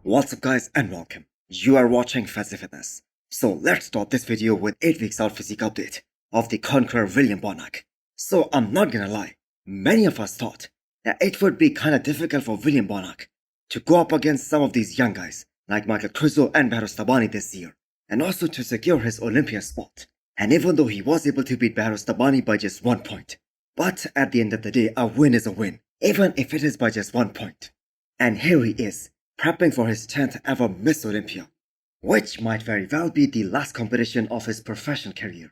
What's up guys and welcome. You are watching Fazi Fitness. So let's start this video with 8 weeks out physique update of the conqueror William Bonac. So I'm not gonna lie, many of us thought that it would be kinda difficult for William Bonac to go up against some of these young guys like Michael Cruzzo and Behrouz Tabani this year, and also to secure his Olympia spot. And even though he was able to beat Behrouz Tabani by just 1 point, but at the end of the day a win is a win, even if it is by just 1 point. And here he is, prepping for his 10th ever Mr Olympia, which might very well be the last competition of his professional career.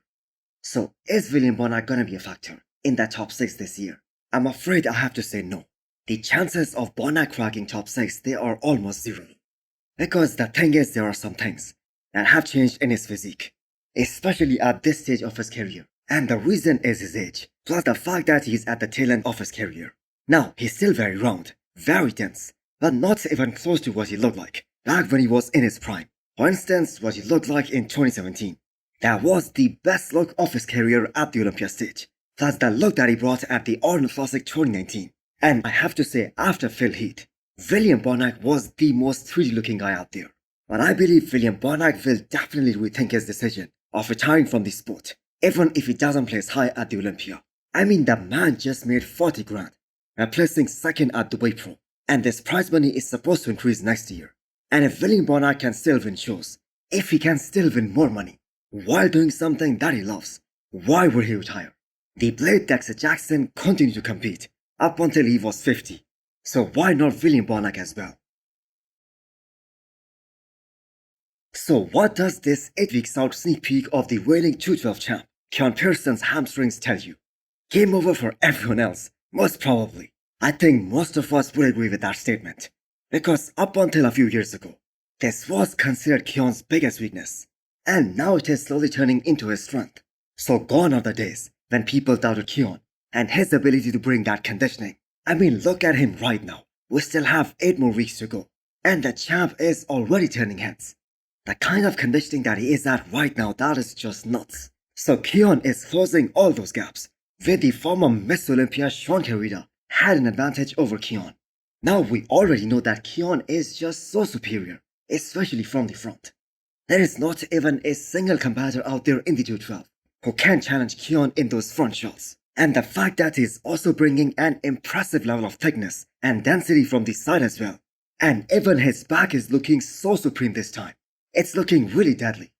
So is William Bonac gonna be a factor in that top 6 this year? I'm afraid I have to say no. The chances of Bonac cracking top 6, they are almost zero. Because the thing is, there are some things that have changed in his physique, especially at this stage of his career. And the reason is his age, plus the fact that he's at the tail end of his career. Now, he's still very round, very dense, but not even close to what he looked like back when he was in his prime. For instance, what he looked like in 2017. That was the best look of his career at the Olympia stage, plus the look that he brought at the Arnold Classic 2019. And I have to say, after Phil Heath, William Bonac was the most 3D looking guy out there. But I believe William Bonac will definitely rethink his decision of retiring from the sport, even if he doesn't place high at the Olympia. I mean, the man just made 40 grand, placing 2nd at Dubai Pro. And this prize money is supposed to increase next year. And if William Bonac can still win shows, if he can still win more money, while doing something that he loves, why would he retire? The Blade Dexter Jackson continued to compete up until he was 50. So why not William Bonac as well? So what does this 8 weeks out sneak peek of the reigning 212 champ, Keon Pearson's hamstrings tell you? Game over for everyone else, most probably. I think most of us would agree with that statement, because up until a few years ago, this was considered Keon's biggest weakness, and now it is slowly turning into his strength. So gone are the days when people doubted Keon and his ability to bring that conditioning. I mean, look at him right now. We still have 8 more weeks to go, and the champ is already turning heads. The kind of conditioning that he is at right now, that is just nuts. So Keon is closing all those gaps, with the former Mr Olympia Sean Carida had an advantage over Keon. Now we already know that Keon is just so superior, especially from the front. There is not even a single competitor out there in the 212 who can challenge Keon in those front shots. And the fact that he's also bringing an impressive level of thickness and density from the side as well. And even his back is looking so supreme this time. It's looking really deadly.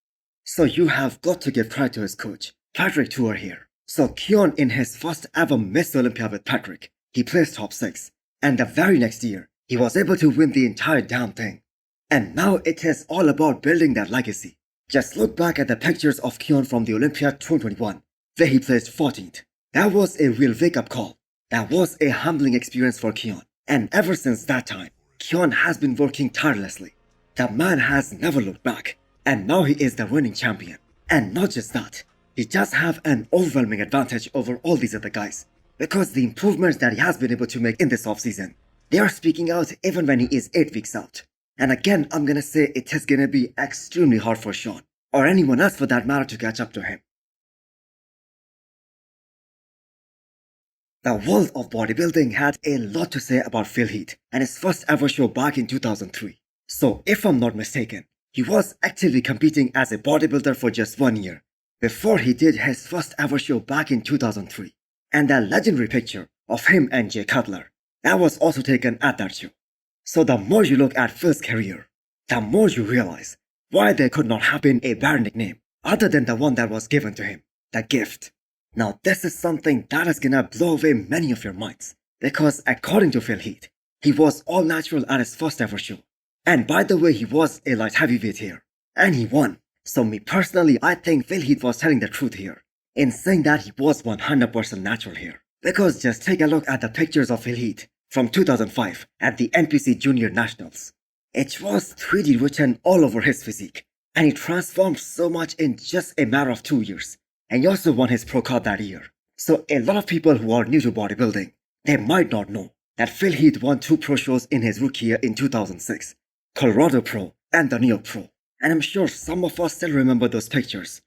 So you have got to give credit to his coach, Patrick Tuor here. So Keon, in his first ever Mr Olympia with Patrick, he placed top 6, and the very next year, he was able to win the entire damn thing. And now it is all about building that legacy. Just look back at the pictures of Keon from the Olympia 2021, where he placed 14th. That was a real wake-up call. That was a humbling experience for Keon. And ever since that time, Keon has been working tirelessly. The man has never looked back, and now he is the reigning champion. And not just that, he does have an overwhelming advantage over all these other guys, because the improvements that he has been able to make in this offseason, they are speaking out even when he is 8 weeks out. And again, I'm gonna say it is gonna be extremely hard for Sean, or anyone else for that matter, to catch up to him. The world of bodybuilding had a lot to say about Phil Heath and his first ever show back in 2003. So if I'm not mistaken, he was actively competing as a bodybuilder for just 1 year, before he did his first ever show back in 2003. And that legendary picture of him and Jay Cutler, that was also taken at that show. So the more you look at Phil's career, the more you realize why there could not have been a better nickname other than the one that was given to him, the Gift. Now this is something that is gonna blow away many of your minds, because according to Phil Heath, he was all natural at his first ever show. And by the way, he was a light heavyweight here, and he won. So me personally, I think Phil Heath was telling the truth here in saying that he was 100% natural here. Because just take a look at the pictures of Phil Heath from 2005 at the NPC Junior Nationals. It was 3D written all over his physique, and he transformed so much in just a matter of 2 years. And he also won his pro card that year. So a lot of people who are new to bodybuilding, they might not know that Phil Heath won 2 pro shows in his rookie year in 2006, Colorado Pro and the New York Pro. And I'm sure some of us still remember those pictures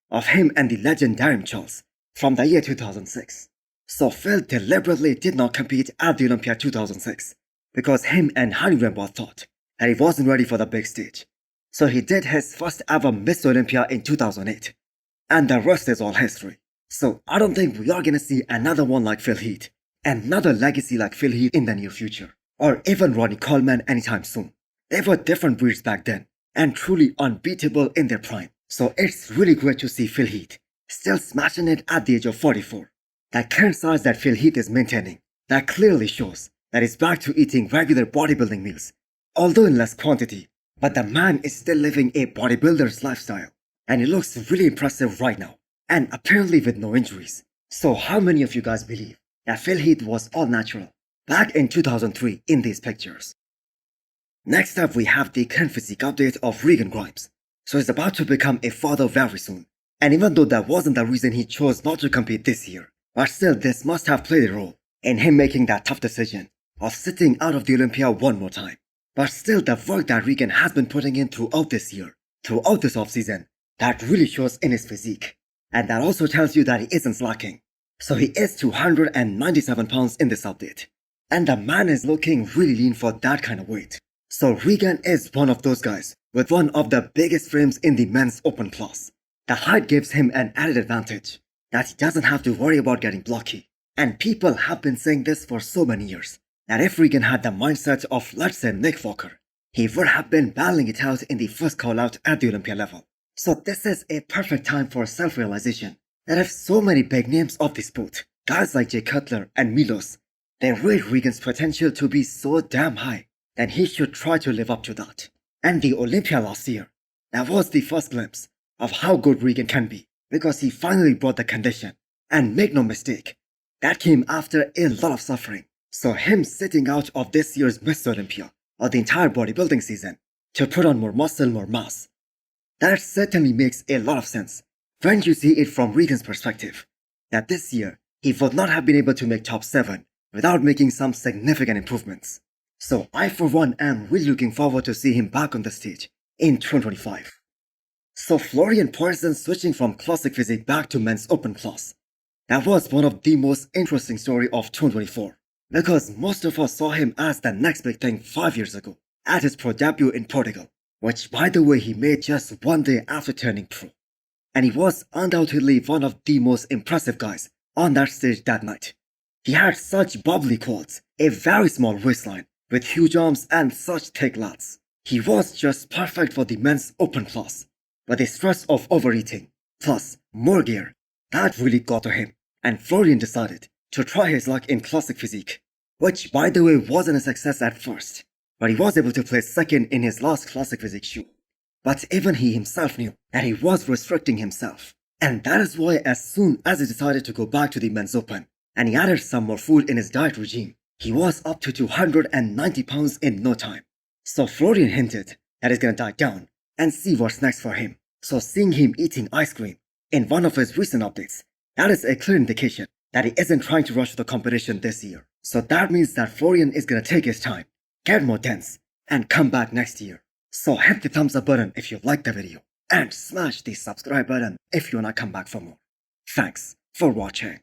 of him and the legend Darren Charles from the year 2006. So Phil deliberately did not compete at the Olympia 2006 because him and Honey Rambo thought that he wasn't ready for the big stage. So he did his first ever Mr Olympia in 2008. And the rest is all history. So I don't think we are gonna see another one like Phil Heath, another legacy like Phil Heath in the near future, or even Ronnie Coleman anytime soon. They were different breeds back then, and truly unbeatable in their prime. So it's really great to see Phil Heath still smashing it at the age of 44. That current size that Phil Heath is maintaining, that clearly shows that he's back to eating regular bodybuilding meals, although in less quantity, but the man is still living a bodybuilder's lifestyle, and he looks really impressive right now, and apparently with no injuries. So how many of you guys believe that Phil Heath was all natural back in 2003 in these pictures? Next up we have the current physique update of Regan Grimes. So he's about to become a father very soon, and even though that wasn't the reason he chose not to compete this year, but still this must have played a role in him making that tough decision of sitting out of the Olympia one more time. But still the work that Regan has been putting in throughout this year, throughout this offseason, that really shows in his physique. And that also tells you that he isn't slacking. So he is 297 pounds in this update. And the man is looking really lean for that kind of weight. So Regan is one of those guys with one of the biggest frames in the men's open class. The height gives him an added advantage, that he doesn't have to worry about getting blocky. And people have been saying this for so many years, that if Regan had the mindset of, let's say, Nick Walker, he would have been battling it out in the first call out at the Olympia level. So this is a perfect time for self-realization that if so many big names of the sport, guys like Jay Cutler and Milos, they rate Regan's potential to be so damn high, then he should try to live up to that. And the Olympia last year, that was the first glimpse of how good Regan can be, because he finally brought the condition. And make no mistake, that came after a lot of suffering. So him sitting out of this year's Mr Olympia, or the entire bodybuilding season, to put on more muscle, more mass, that certainly makes a lot of sense when you see it from Regan's perspective, that this year he would not have been able to make top 7 without making some significant improvements. So I for one am really looking forward to see him back on the stage in 2025. So Florian Poron switching from classic physique back to men's open class. That was one of the most interesting story of 2024, because most of us saw him as the next big thing 5 years ago at his pro debut in Portugal, which by the way he made just one day after turning pro. And he was undoubtedly one of the most impressive guys on that stage that night. He had such bubbly quads, a very small waistline, with huge arms and such thick lats. He was just perfect for the men's open class. But the stress of overeating, plus more gear, that really got to him. And Florian decided to try his luck in classic physique, which by the way wasn't a success at first, but he was able to place second in his last classic physique shoot. But even he himself knew that he was restricting himself. And that is why as soon as he decided to go back to the men's open, and he added some more food in his diet regime, he was up to 290 pounds in no time. So Florian hinted that he's gonna diet down and see what's next for him. So seeing him eating ice cream in one of his recent updates, that is a clear indication that he isn't trying to rush the competition this year. So that means that Florian is gonna take his time, get more dense, and come back next year. So hit the thumbs up button if you liked the video, and smash the subscribe button if you wanna come back for more. Thanks for watching.